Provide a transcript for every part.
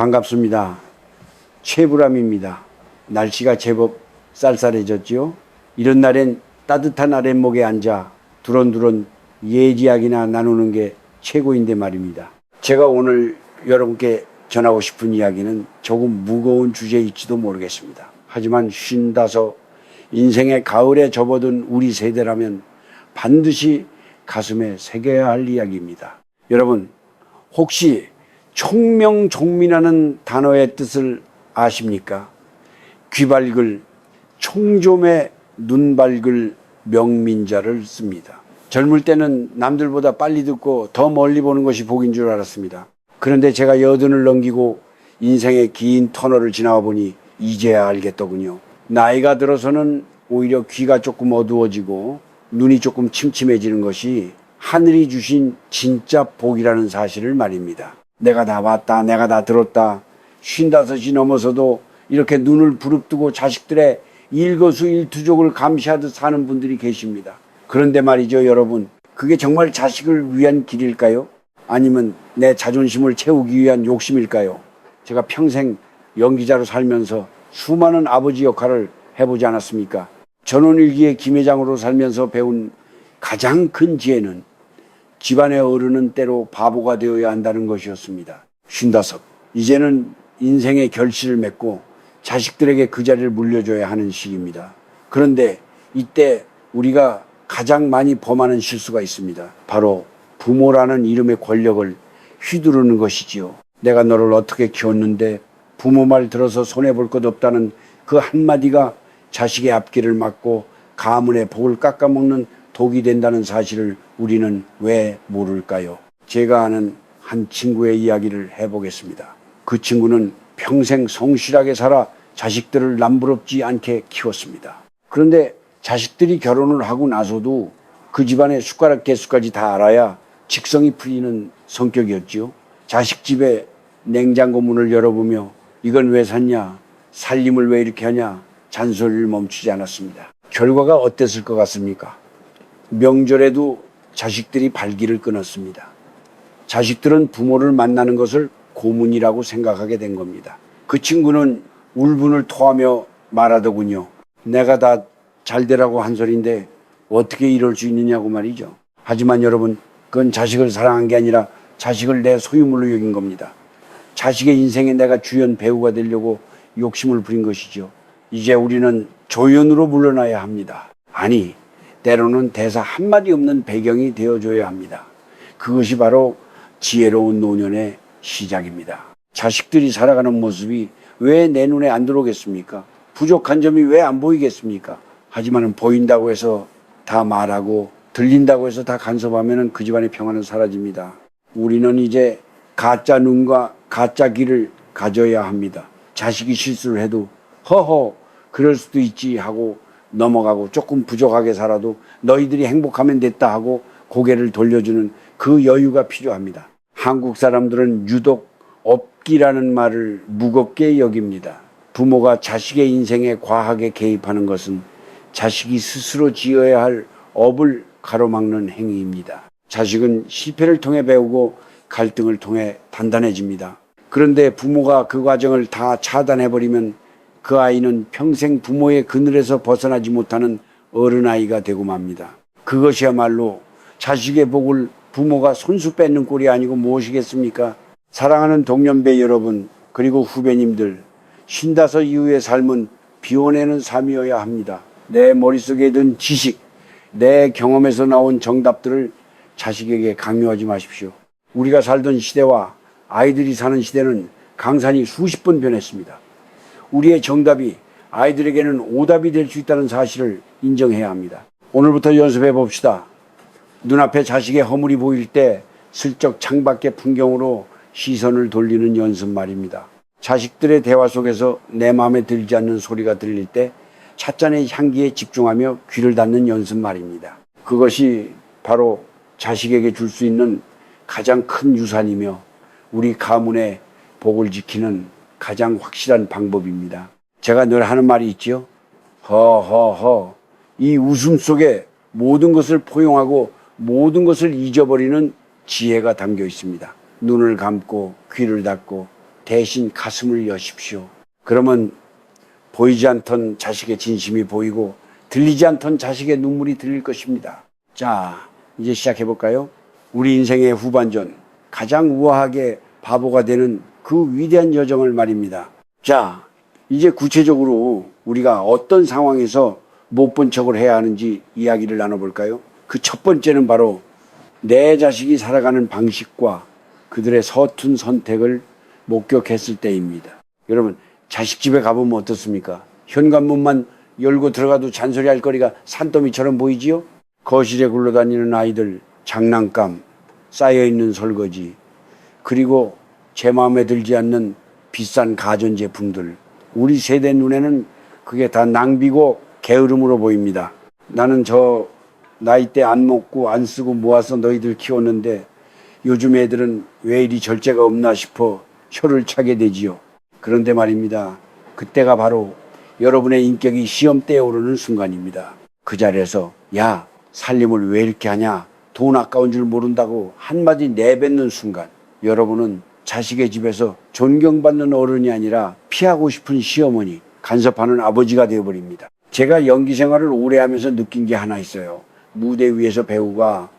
반갑습니다. 최불암입니다. 날씨가 제법 쌀쌀해졌지요. 이런 날엔 따뜻한 아랫목에 앉아 두런두런 예지약이나 나누는 게 최고인데 말입니다. 제가 오늘 여러분께 전하고 싶은 이야기는 조금 무거운 주제일지도 모르겠습니다. 하지만 55 인생의 가을에 접어든 우리 세대라면 반드시 가슴에 새겨야 할 이야기입니다. 여러분, 혹시 총명종민하는 단어의 뜻을 아십니까? 귀 밝을 총좀에 눈 밝을 명민자를 씁니다. 젊을 때는 남들보다 빨리 듣고 더 멀리 보는 것이 복인 줄 알았습니다. 그런데 제가 여든을 넘기고 인생의 긴 터널을 지나와 보니 이제야 알겠더군요. 나이가 들어서는 오히려 귀가 조금 어두워지고 눈이 조금 침침해지는 것이 하늘이 주신 진짜 복이라는 사실을 말입니다. 내가 다 봤다, 내가 다 들었다. 55이 넘어서도 이렇게 눈을 부릅뜨고 자식들의 일거수일투족을 감시하듯 사는 분들이 계십니다. 그런데 말이죠, 여러분. 그게 정말 자식을 위한 길일까요? 아니면 내 자존심을 채우기 위한 욕심일까요? 제가 평생 연기자로 살면서 수많은 아버지 역할을 해보지 않았습니까? 전원일기의 김회장으로 살면서 배운 가장 큰 지혜는 집안의 어른은 때로 바보가 되어야 한다는 것이었습니다. 55. 이제는 인생의 결실을 맺고 자식들에게 그 자리를 물려줘야 하는 시기입니다. 그런데 이때 우리가 가장 많이 범하는 실수가 있습니다. 바로 부모라는 이름의 권력을 휘두르는 것이지요. 내가 너를 어떻게 키웠는데 부모 말 들어서 손해볼 것 없다는 그 한마디가 자식의 앞길을 막고 가문의 복을 깎아먹는 독이 된다는 사실을 우리는 왜 모를까요? 제가 아는 한 친구의 이야기를 해보겠습니다. 그 친구는 평생 성실하게 살아 자식들을 남부럽지 않게 키웠습니다. 그런데 자식들이 결혼을 하고 나서도 그 집안의 숟가락 개수까지 다 알아야 직성이 풀리는 성격이었지요. 자식 집에 냉장고 문을 열어보며 이건 왜 샀냐, 살림을 왜 이렇게 하냐 잔소리를 멈추지 않았습니다. 결과가 어땠을 것 같습니까? 명절에도 자식들이 발기를 끊었습니다. 자식들은 부모를 만나는 것을 고문이라고 생각하게 된 겁니다. 그 친구는 울분을 토하며 말하더군요. 내가 다 잘되라고 한 소리인데 어떻게 이럴 수 있느냐고 말이죠. 하지만 여러분, 그건 자식을 사랑한 게 아니라 자식을 내 소유물로 여긴 겁니다. 자식의 인생에 내가 주연 배우가 되려고 욕심을 부린 것이죠. 이제 우리는 조연으로 물러나야 합니다. 아니, 때로는 대사 한마디 없는 배경이 되어줘야 합니다. 그것이 바로 지혜로운 노년의 시작입니다. 자식들이 살아가는 모습이 왜 내 눈에 안 들어오겠습니까? 부족한 점이 왜 안 보이겠습니까? 하지만 보인다고 해서 다 말하고 들린다고 해서 다 간섭하면 그 집안의 평화는 사라집니다. 우리는 이제 가짜 눈과 가짜 귀를 가져야 합니다. 자식이 실수를 해도 허허 그럴 수도 있지 하고 넘어가고 조금 부족하게 살아도 너희들이 행복하면 됐다 하고 고개를 돌려주는 그 여유가 필요합니다. 한국 사람들은 유독 업기라는 말을 무겁게 여깁니다. 부모가 자식의 인생에 과하게 개입하는 것은 자식이 스스로 지어야 할 업을 가로막는 행위입니다. 자식은 실패를 통해 배우고 갈등을 통해 단단해집니다. 그런데 부모가 그 과정을 다 차단해버리면 그 아이는 평생 부모의 그늘에서 벗어나지 못하는 어른아이가 되고 맙니다. 그것이야말로 자식의 복을 부모가 손수 뺏는 꼴이 아니고 무엇이겠습니까? 사랑하는 동년배 여러분, 그리고 후배님들, 55 이후의 삶은 비워내는 삶이어야 합니다. 내 머릿속에 든 지식, 내 경험에서 나온 정답들을 자식에게 강요하지 마십시오. 우리가 살던 시대와 아이들이 사는 시대는 강산이 수십 번 변했습니다. 우리의 정답이 아이들에게는 오답이 될 수 있다는 사실을 인정해야 합니다. 오늘부터 연습해 봅시다. 눈앞에 자식의 허물이 보일 때 슬쩍 창밖의 풍경으로 시선을 돌리는 연습 말입니다. 자식들의 대화 속에서 내 마음에 들지 않는 소리가 들릴 때 찻잔의 향기에 집중하며 귀를 닫는 연습 말입니다. 그것이 바로 자식에게 줄 수 있는 가장 큰 유산이며 우리 가문의 복을 지키는 가장 확실한 방법입니다. 제가 늘 하는 말이 있죠. 허허허. 이 웃음 속에 모든 것을 포용하고 모든 것을 잊어버리는 지혜가 담겨 있습니다. 눈을 감고 귀를 닫고 대신 가슴을 여십시오. 그러면 보이지 않던 자식의 진심이 보이고 들리지 않던 자식의 눈물이 들릴 것입니다. 자, 이제 시작해 볼까요? 우리 인생의 후반전, 가장 우아하게 바보가 되는 그 위대한 여정을 말입니다. 자, 이제 구체적으로 우리가 어떤 상황에서 못 본 척을 해야 하는지 이야기를 나눠볼까요? 그 첫 번째는 바로 내 자식이 살아가는 방식과 그들의 서툰 선택을 목격했을 때입니다. 여러분, 자식 집에 가보면 어떻습니까? 현관문만 열고 들어가도 잔소리할 거리가 산더미처럼 보이지요? 거실에 굴러다니는 아이들, 장난감, 쌓여있는 설거지, 그리고 제 마음에 들지 않는 비싼 가전제품들. 우리 세대 눈에는 그게 다 낭비고 게으름으로 보입니다. 나는 저 나이 때 안 먹고 안 쓰고 모아서 너희들 키웠는데 요즘 애들은 왜 이리 절제가 없나 싶어 혀를 차게 되지요. 그런데 말입니다. 그때가 바로 여러분의 인격이 시험대에 오르는 순간입니다. 그 자리에서 야, 살림을 왜 이렇게 하냐? 돈 아까운 줄 모른다고 한마디 내뱉는 순간 여러분은 자식의 집에서 존경받는 어른이 아니라 피하고 싶은 시어머니, 간섭하는 아버지가 되어버립니다. 제가 연기 생활을 오래 하면서 느낀 게 하나 있어요. 무대 위에서 배우가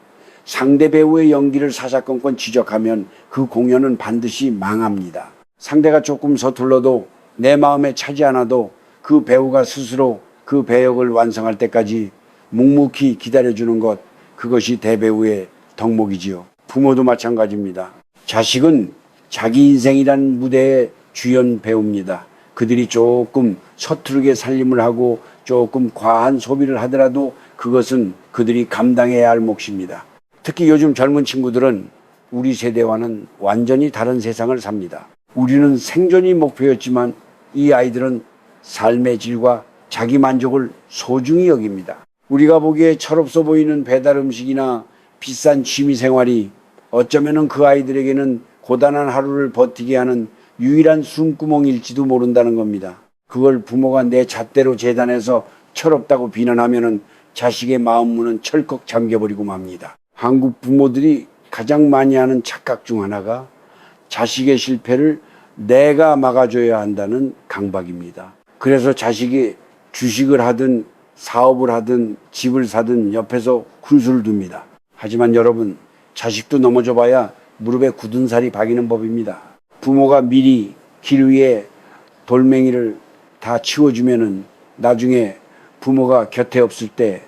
상대 배우의 연기를 사사건건 지적하면 그 공연은 반드시 망합니다. 상대가 조금 서툴러도 내 마음에 차지 않아도 그 배우가 스스로 그 배역을 완성할 때까지 묵묵히 기다려주는 것, 그것이 대배우의 덕목이지요. 부모도 마찬가지입니다. 자식은 자기 인생이라는 무대의 주연 배우입니다. 그들이 조금 서투르게 살림을 하고 조금 과한 소비를 하더라도 그것은 그들이 감당해야 할 몫입니다. 특히 요즘 젊은 친구들은 우리 세대와는 완전히 다른 세상을 삽니다. 우리는 생존이 목표였지만 이 아이들은 삶의 질과 자기 만족을 소중히 여깁니다. 우리가 보기에 철없어 보이는 배달 음식이나 비싼 취미 생활이 어쩌면은 그 아이들에게는 고단한 하루를 버티게 하는 유일한 숨구멍일지도 모른다는 겁니다. 그걸 부모가 내 잣대로 재단해서 철없다고 비난하면은 자식의 마음문은 철컥 잠겨버리고 맙니다. 한국 부모들이 가장 많이 하는 착각 중 하나가 자식의 실패를 내가 막아줘야 한다는 강박입니다. 그래서 자식이 주식을 하든 사업을 하든 집을 사든 옆에서 훈수를 둡니다. 하지만 여러분, 자식도 넘어져 봐야 무릎에 굳은 살이 박이는 법입니다. 부모가 미리 길 위에 돌멩이를 다 치워주면은 나중에 부모가 곁에 없을 때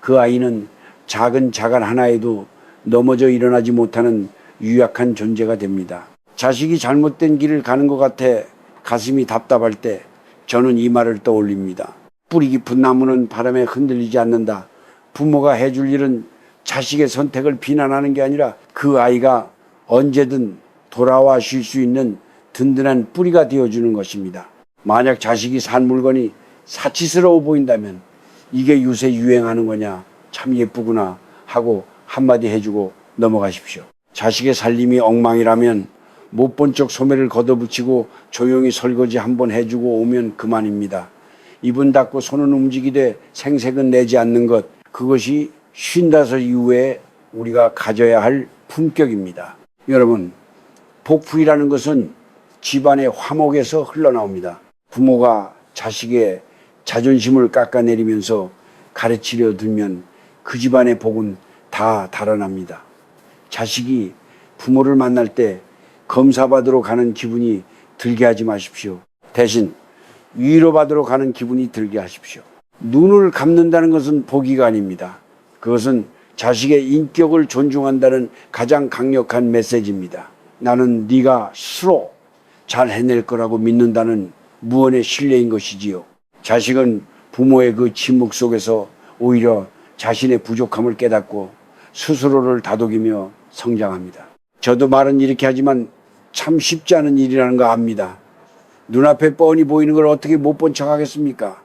그 아이는 작은 자갈 하나에도 넘어져 일어나지 못하는 유약한 존재가 됩니다. 자식이 잘못된 길을 가는 것 같아 가슴이 답답할 때 저는 이 말을 떠올립니다. 뿌리 깊은 나무는 바람에 흔들리지 않는다. 부모가 해줄 일은 자식의 선택을 비난하는 게 아니라 그 아이가 언제든 돌아와 쉴 수 있는 든든한 뿌리가 되어주는 것입니다. 만약 자식이 산 물건이 사치스러워 보인다면 이게 요새 유행하는 거냐, 참 예쁘구나 하고 한마디 해주고 넘어가십시오. 자식의 살림이 엉망이라면 못 본 척 소매를 걷어붙이고 조용히 설거지 한번 해주고 오면 그만입니다. 입은 닫고 손은 움직이되 생색은 내지 않는 것, 그것이 55 이후에 우리가 가져야 할 품격입니다. 여러분, 복풀이라는 것은 집안의 화목에서 흘러나옵니다. 부모가 자식의 자존심을 깎아내리면서 가르치려 들면 그 집안의 복은 다 달아납니다. 자식이 부모를 만날 때 검사받으러 가는 기분이 들게 하지 마십시오. 대신 위로받으러 가는 기분이 들게 하십시오. 눈을 감는다는 것은 복이가 아닙니다. 그것은 자식의 인격을 존중한다는 가장 강력한 메시지입니다. 나는 네가 스스로 잘 해낼 거라고 믿는다는 무언의 신뢰인 것이지요. 자식은 부모의 그 침묵 속에서 오히려 자신의 부족함을 깨닫고 스스로를 다독이며 성장합니다. 저도 말은 이렇게 하지만 참 쉽지 않은 일이라는 거 압니다. 눈앞에 뻔히 보이는 걸 어떻게 못 본 척 하겠습니까?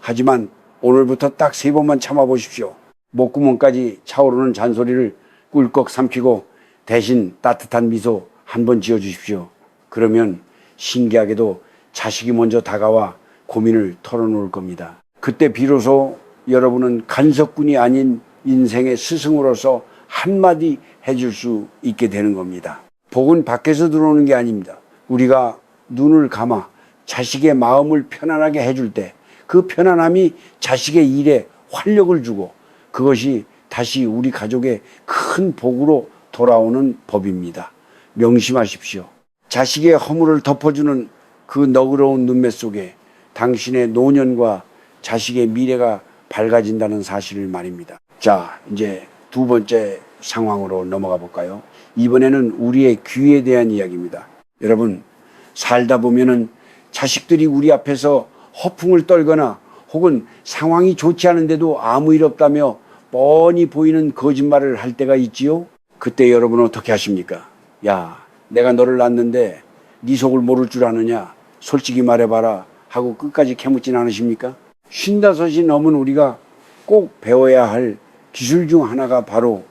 하지만 오늘부터 딱 3번만 참아보십시오. 목구멍까지 차오르는 잔소리를 꿀꺽 삼키고 대신 따뜻한 미소 한번 지어주십시오. 그러면 신기하게도 자식이 먼저 다가와 고민을 털어놓을 겁니다. 그때 비로소 여러분은 간섭꾼이 아닌 인생의 스승으로서 한마디 해줄 수 있게 되는 겁니다. 복은 밖에서 들어오는 게 아닙니다. 우리가 눈을 감아 자식의 마음을 편안하게 해줄 때 그 편안함이 자식의 일에 활력을 주고 그것이 다시 우리 가족의 큰 복으로 돌아오는 법입니다. 명심하십시오. 자식의 허물을 덮어주는 그 너그러운 눈매 속에 당신의 노년과 자식의 미래가 밝아진다는 사실을 말입니다. 자, 이제 두 번째 상황으로 넘어가 볼까요? 이번에는 우리의 귀에 대한 이야기입니다. 여러분, 살다 보면은 자식들이 우리 앞에서 허풍을 떨거나 혹은 상황이 좋지 않은데도 아무 일 없다며 뻔히 보이는 거짓말을 할 때가 있지요? 그때 여러분은 어떻게 하십니까? 야, 내가 너를 낳았는데 네 속을 모를 줄 아느냐? 솔직히 말해봐라 하고 끝까지 캐묻진 않으십니까? 50이 넘은 우리가 꼭 배워야 할 기술 중 하나가 바로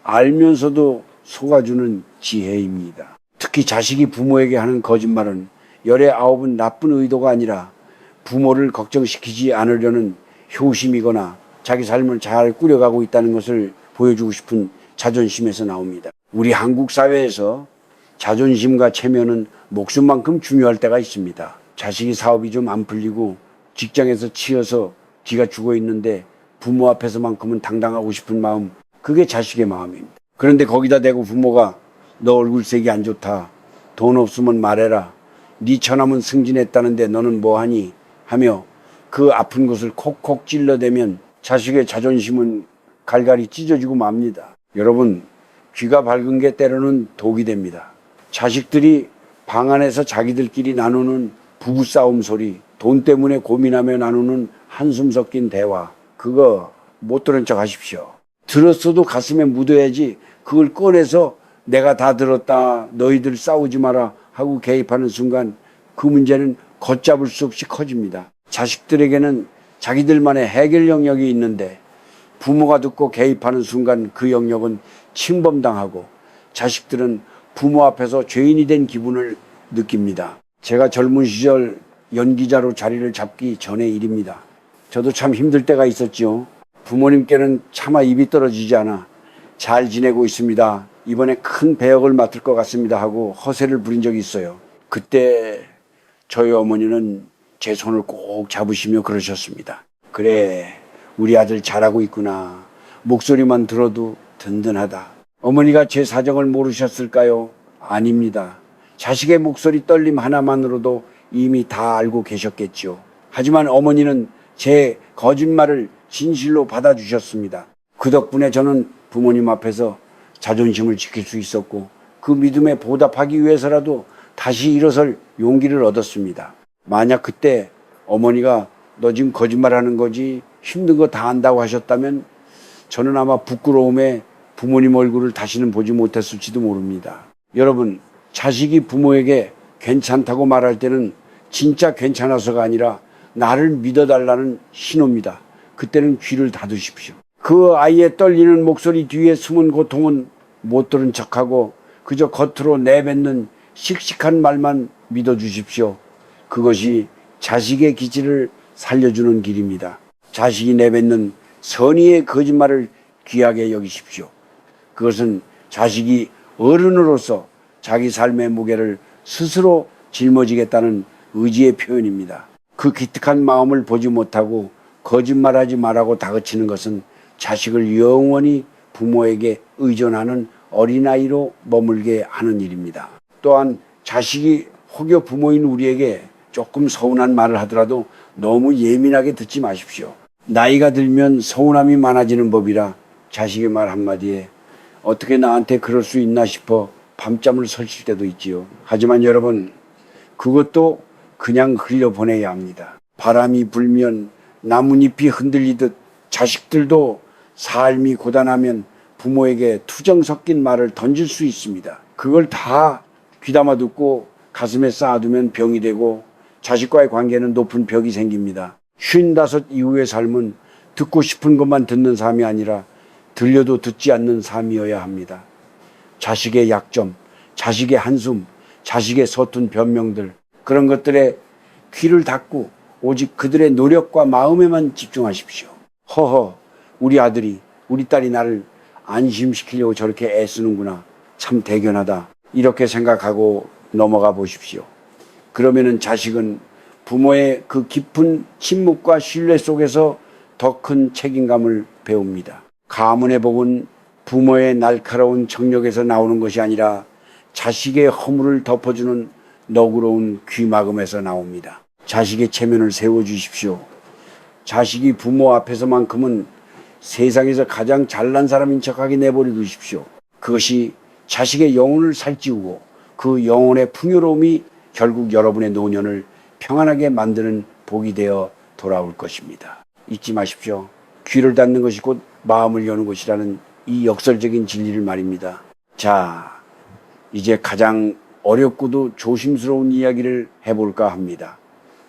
알면서도 속아주는 지혜입니다. 특히 자식이 부모에게 하는 거짓말은 열의 9은 나쁜 의도가 아니라 부모를 걱정시키지 않으려는 효심이거나 자기 삶을 잘 꾸려가고 있다는 것을 보여주고 싶은 자존심에서 나옵니다. 우리 한국 사회에서 자존심과 체면은 목숨만큼 중요할 때가 있습니다. 자식이 사업이 좀 안 풀리고 직장에서 치여서 지가 죽어 있는데 부모 앞에서만큼은 당당하고 싶은 마음, 그게 자식의 마음입니다. 그런데 거기다 대고 부모가 너 얼굴색이 안 좋다, 돈 없으면 말해라, 네 처남은 승진했다는데 너는 뭐하니 하며 그 아픈 곳을 콕콕 찔러대면 자식의 자존심은 갈갈이 찢어지고 맙니다. 여러분, 귀가 밝은 게 때로는 독이 됩니다. 자식들이 방 안에서 자기들끼리 나누는 부부싸움 소리, 돈 때문에 고민하며 나누는 한숨 섞인 대화, 그거 못 들은 척 하십시오. 들었어도 가슴에 묻어야지 그걸 꺼내서 내가 다 들었다, 너희들 싸우지 마라 하고 개입하는 순간 그 문제는 걷잡을 수 없이 커집니다. 자식들에게는 자기들만의 해결 영역이 있는데 부모가 듣고 개입하는 순간 그 영역은 침범당하고 자식들은 부모 앞에서 죄인이 된 기분을 느낍니다. 제가 젊은 시절 연기자로 자리를 잡기 전의 일입니다. 저도 참 힘들 때가 있었지요. 부모님께는 차마 입이 떨어지지 않아 잘 지내고 있습니다, 이번에 큰 배역을 맡을 것 같습니다 하고 허세를 부린 적이 있어요. 그때 저희 어머니는 제 손을 꼭 잡으시며 그러셨습니다. 그래, 우리 아들 잘하고 있구나. 목소리만 들어도 든든하다. 어머니가 제 사정을 모르셨을까요? 아닙니다. 자식의 목소리 떨림 하나만으로도 이미 다 알고 계셨겠죠. 하지만 어머니는 제 거짓말을 진실로 받아주셨습니다. 그 덕분에 저는 부모님 앞에서 자존심을 지킬 수 있었고 그 믿음에 보답하기 위해서라도 다시 일어설 용기를 얻었습니다. 만약 그때 어머니가 너 지금 거짓말하는 거지, 힘든 거 다 안다고 하셨다면 저는 아마 부끄러움에 부모님 얼굴을 다시는 보지 못했을지도 모릅니다. 여러분, 자식이 부모에게 괜찮다고 말할 때는 진짜 괜찮아서가 아니라 나를 믿어달라는 신호입니다. 그때는 귀를 닫으십시오. 그 아이의 떨리는 목소리 뒤에 숨은 고통은 못 들은 척하고 그저 겉으로 내뱉는 씩씩한 말만 믿어주십시오. 그것이 자식의 기질을 살려주는 길입니다. 자식이 내뱉는 선의의 거짓말을 귀하게 여기십시오. 그것은 자식이 어른으로서 자기 삶의 무게를 스스로 짊어지겠다는 의지의 표현입니다. 그 기특한 마음을 보지 못하고 거짓말하지 말라고 다그치는 것은 자식을 영원히 부모에게 의존하는 어린아이로 머물게 하는 일입니다. 또한 자식이 혹여 부모인 우리에게 조금 서운한 말을 하더라도 너무 예민하게 듣지 마십시오. 나이가 들면 서운함이 많아지는 법이라 자식의 말 한마디에 어떻게 나한테 그럴 수 있나 싶어 밤잠을 설칠 때도 있지요. 하지만 여러분, 그것도 그냥 흘려보내야 합니다. 바람이 불면 나뭇잎이 흔들리듯 자식들도 삶이 고단하면 부모에게 투정 섞인 말을 던질 수 있습니다. 그걸 다 귀담아 듣고 가슴에 쌓아두면 병이 되고 자식과의 관계는 높은 벽이 생깁니다. 55 이후의 삶은 듣고 싶은 것만 듣는 삶이 아니라 들려도 듣지 않는 삶이어야 합니다. 자식의 약점, 자식의 한숨, 자식의 서툰 변명들, 그런 것들에 귀를 닫고 오직 그들의 노력과 마음에만 집중하십시오. 허허, 우리 아들이, 우리 딸이 나를 안심시키려고 저렇게 애쓰는구나. 참 대견하다. 이렇게 생각하고 넘어가 보십시오. 그러면은 자식은 부모의 그 깊은 침묵과 신뢰 속에서 더 큰 책임감을 배웁니다. 가문의 복은 부모의 날카로운 정력에서 나오는 것이 아니라 자식의 허물을 덮어주는 너그러운 귀마금에서 나옵니다. 자식의 체면을 세워주십시오. 자식이 부모 앞에서만큼은 세상에서 가장 잘난 사람인 척하게 내버려두십시오. 그것이 자식의 영혼을 살찌우고 그 영혼의 풍요로움이 결국 여러분의 노년을 평안하게 만드는 복이 되어 돌아올 것입니다. 잊지 마십시오. 귀를 닫는 것이 곧 마음을 여는 것이라는 이 역설적인 진리를 말입니다. 자, 이제 가장 어렵고도 조심스러운 이야기를 해볼까 합니다.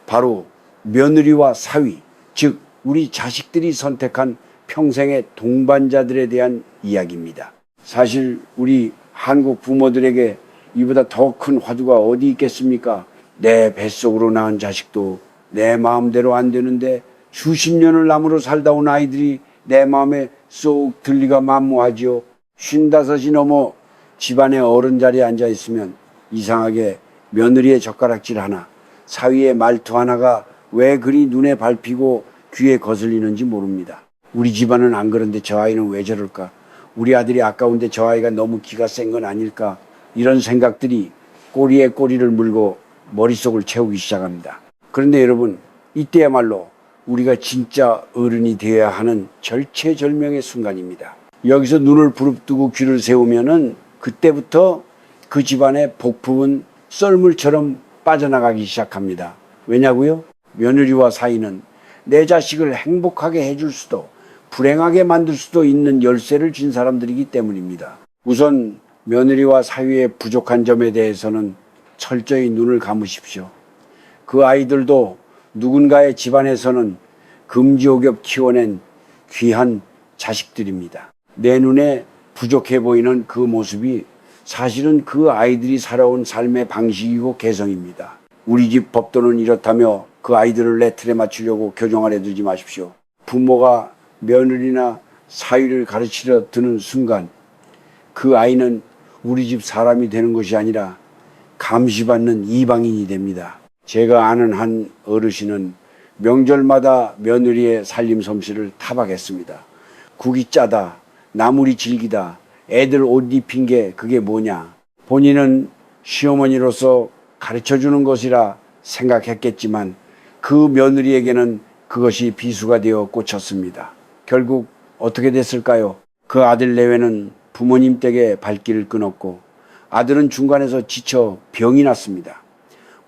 바로 며느리와 사위, 즉 우리 자식들이 선택한 평생의 동반자들에 대한 이야기입니다. 사실 우리 한국 부모들에게 이보다 더 큰 화두가 어디 있겠습니까? 내 뱃속으로 낳은 자식도 내 마음대로 안 되는데 수십 년을 남으로 살다 온 아이들이 내 마음에 쏙 들리가 만무하지요. 55이 넘어 집안의 어른 자리에 앉아 있으면 이상하게 며느리의 젓가락질 하나, 사위의 말투 하나가 왜 그리 눈에 밟히고 귀에 거슬리는지 모릅니다. 우리 집안은 안 그런데 저 아이는 왜 저럴까? 우리 아들이 아까운데 저 아이가 너무 기가 센 건 아닐까? 이런 생각들이 꼬리에 꼬리를 물고 머릿속을 채우기 시작합니다. 그런데 여러분, 이때야말로 우리가 진짜 어른이 되어야 하는 절체절명의 순간입니다. 여기서 눈을 부릅뜨고 귀를 세우면은 그때부터 그 집안의 복품은 썰물처럼 빠져나가기 시작합니다. 왜냐고요? 며느리와 사위는 내 자식을 행복하게 해줄 수도 불행하게 만들 수도 있는 열쇠를 쥔 사람들이기 때문입니다. 우선 며느리와 사위의 부족한 점에 대해서는 철저히 눈을 감으십시오. 그 아이들도 누군가의 집안에서는 금지옥엽 키워낸 귀한 자식들입니다. 내 눈에 부족해 보이는 그 모습이 사실은 그 아이들이 살아온 삶의 방식이고 개성입니다. 우리 집 법도는 이렇다며 그 아이들을 내 틀에 맞추려고 교정하려 두지 마십시오. 부모가 며느리나 사위를 가르치려 드는 순간 그 아이는 우리 집 사람이 되는 것이 아니라 감시받는 이방인이 됩니다. 제가 아는 한 어르신은 명절마다 며느리의 살림 솜씨를 타박했습니다. 국이 짜다, 나물이 질기다, 애들 옷 입힌 게 그게 뭐냐. 본인은 시어머니로서 가르쳐주는 것이라 생각했겠지만 그 며느리에게는 그것이 비수가 되어 꽂혔습니다. 결국 어떻게 됐을까요? 그 아들 내외는 부모님 댁에 발길을 끊었고 아들은 중간에서 지쳐 병이 났습니다.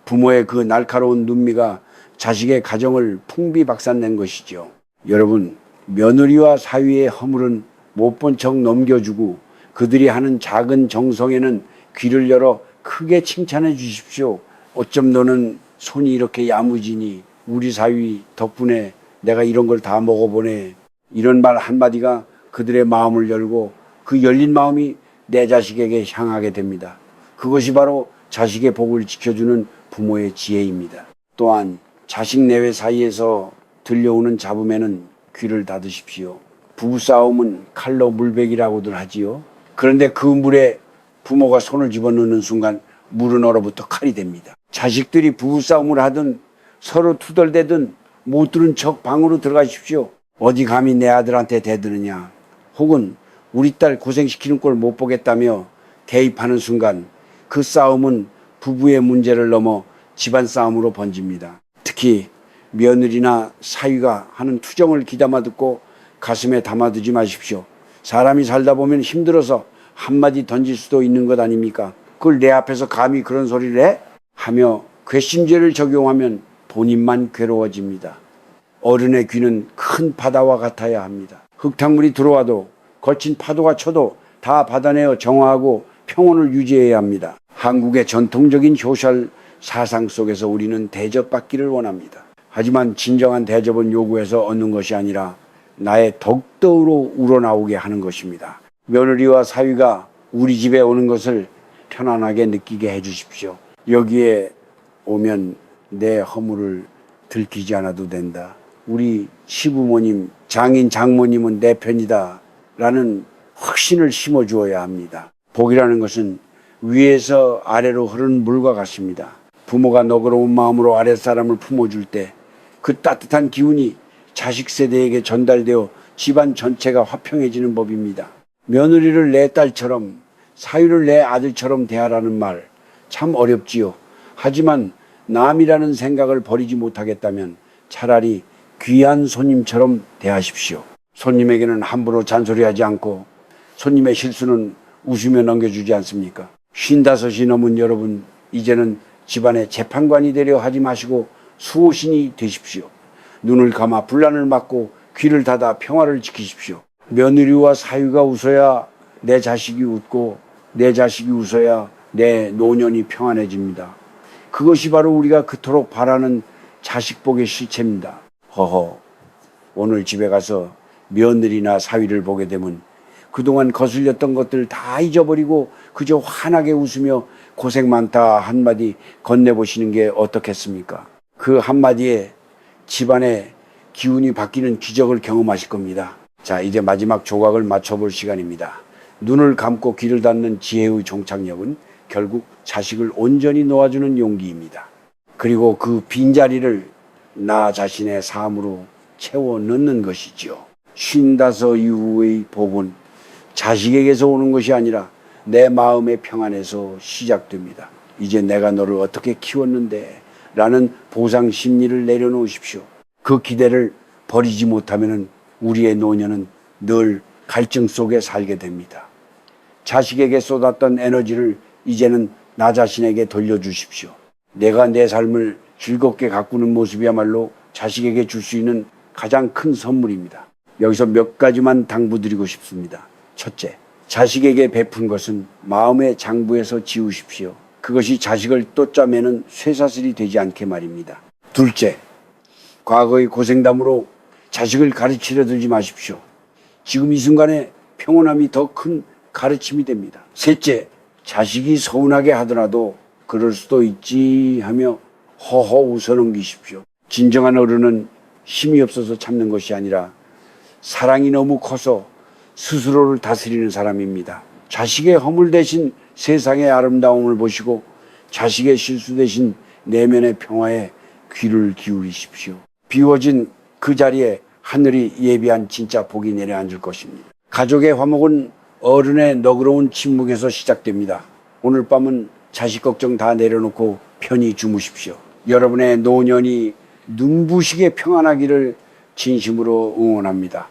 부모의 그 날카로운 눈미가 자식의 가정을 풍비박산낸 것이죠. 여러분, 며느리와 사위의 허물은 못 본 척 넘겨주고 그들이 하는 작은 정성에는 귀를 열어 크게 칭찬해 주십시오. 어쩜 너는 손이 이렇게 야무지니, 우리 사위 덕분에 내가 이런 걸 다 먹어보네. 이런 말 한마디가 그들의 마음을 열고 그 열린 마음이 내 자식에게 향하게 됩니다. 그것이 바로 자식의 복을 지켜주는 부모의 지혜입니다. 또한 자식 내외 사이에서 들려오는 잡음에는 귀를 닫으십시오. 부부싸움은 칼로 물베기라고들 하지요. 그런데 그 물에 부모가 손을 집어넣는 순간 물은 얼어붙어 칼이 됩니다. 자식들이 부부싸움을 하든 서로 투덜대든 못 들은 척 방으로 들어가십시오. 어디 감히 내 아들한테 대드느냐. 혹은 우리 딸 고생시키는 꼴 못 보겠다며 개입하는 순간 그 싸움은 부부의 문제를 넘어 집안 싸움으로 번집니다. 특히 며느리나 사위가 하는 투정을 귀담아 듣고 가슴에 담아두지 마십시오. 사람이 살다 보면 힘들어서 한마디 던질 수도 있는 것 아닙니까? 그걸 내 앞에서 감히 그런 소리를 해? 하며 괘씸죄를 적용하면 본인만 괴로워집니다. 어른의 귀는 큰 바다와 같아야 합니다. 흙탕물이 들어와도 거친 파도가 쳐도 다 받아내어 정화하고 평온을 유지해야 합니다. 한국의 전통적인 효샬 사상 속에서 우리는 대접받기를 원합니다. 하지만 진정한 대접은 요구해서 얻는 것이 아니라 나의 덕더우로 우러나오게 하는 것입니다. 며느리와 사위가 우리 집에 오는 것을 편안하게 느끼게 해주십시오. 여기에 오면 내 허물을 들키지 않아도 된다. 우리 시부모님, 장인, 장모님은 내 편이다. 라는 확신을 심어주어야 합니다. 복이라는 것은 위에서 아래로 흐르는 물과 같습니다. 부모가 너그러운 마음으로 아랫사람을 품어줄 때 그 따뜻한 기운이 자식 세대에게 전달되어 집안 전체가 화평해지는 법입니다. 며느리를 내 딸처럼, 사위를 내 아들처럼 대하라는 말 참 어렵지요. 하지만 남이라는 생각을 버리지 못하겠다면 차라리 귀한 손님처럼 대하십시오. 손님에게는 함부로 잔소리하지 않고 손님의 실수는 웃으며 넘겨주지 않습니까? 55이 넘은 여러분, 이제는 집안의 재판관이 되려 하지 마시고 수호신이 되십시오. 눈을 감아 분란을 막고 귀를 닫아 평화를 지키십시오. 며느리와 사위가 웃어야 내 자식이 웃고 내 자식이 웃어야 내 노년이 평안해집니다. 그것이 바로 우리가 그토록 바라는 자식복의 실체입니다. 허허, 오늘 집에 가서 며느리나 사위를 보게 되면 그동안 거슬렸던 것들 다 잊어버리고 그저 환하게 웃으며 고생 많다 한마디 건네보시는 게 어떻겠습니까? 그 한마디에 집안의 기운이 바뀌는 기적을 경험하실 겁니다. 자, 이제 마지막 조각을 맞춰볼 시간입니다. 눈을 감고 귀를 닫는 지혜의 종착역은 결국 자식을 온전히 놓아주는 용기입니다. 그리고 그 빈자리를 나 자신의 삶으로 채워 넣는 것이지요. 55 이후의 복은 자식에게서 오는 것이 아니라 내 마음의 평안에서 시작됩니다. 이제 내가 너를 어떻게 키웠는데 라는 보상 심리를 내려놓으십시오. 그 기대를 버리지 못하면 우리의 노년은 늘 갈증 속에 살게 됩니다. 자식에게 쏟았던 에너지를 이제는 나 자신에게 돌려주십시오. 내가 내 삶을 즐겁게 가꾸는 모습이야말로 자식에게 줄 수 있는 가장 큰 선물입니다. 여기서 몇 가지만 당부드리고 싶습니다. 첫째, 자식에게 베푼 것은 마음의 장부에서 지우십시오. 그것이 자식을 또 짜매는 쇠사슬이 되지 않게 말입니다. 둘째, 과거의 고생담으로 자식을 가르치려 들지 마십시오. 지금 이 순간에 평온함이 더 큰 가르침이 됩니다. 셋째, 자식이 서운하게 하더라도 그럴 수도 있지 하며 허허 웃어 넘기십시오. 진정한 어른은 힘이 없어서 참는 것이 아니라 사랑이 너무 커서 스스로를 다스리는 사람입니다. 자식의 허물 대신 세상의 아름다움을 보시고 자식의 실수 대신 내면의 평화에 귀를 기울이십시오. 비워진 그 자리에 하늘이 예비한 진짜 복이 내려앉을 것입니다. 가족의 화목은 어른의 너그러운 침묵에서 시작됩니다. 오늘 밤은 자식 걱정 다 내려놓고 편히 주무십시오. 여러분의 노년이 눈부시게 평안하기를 진심으로 응원합니다.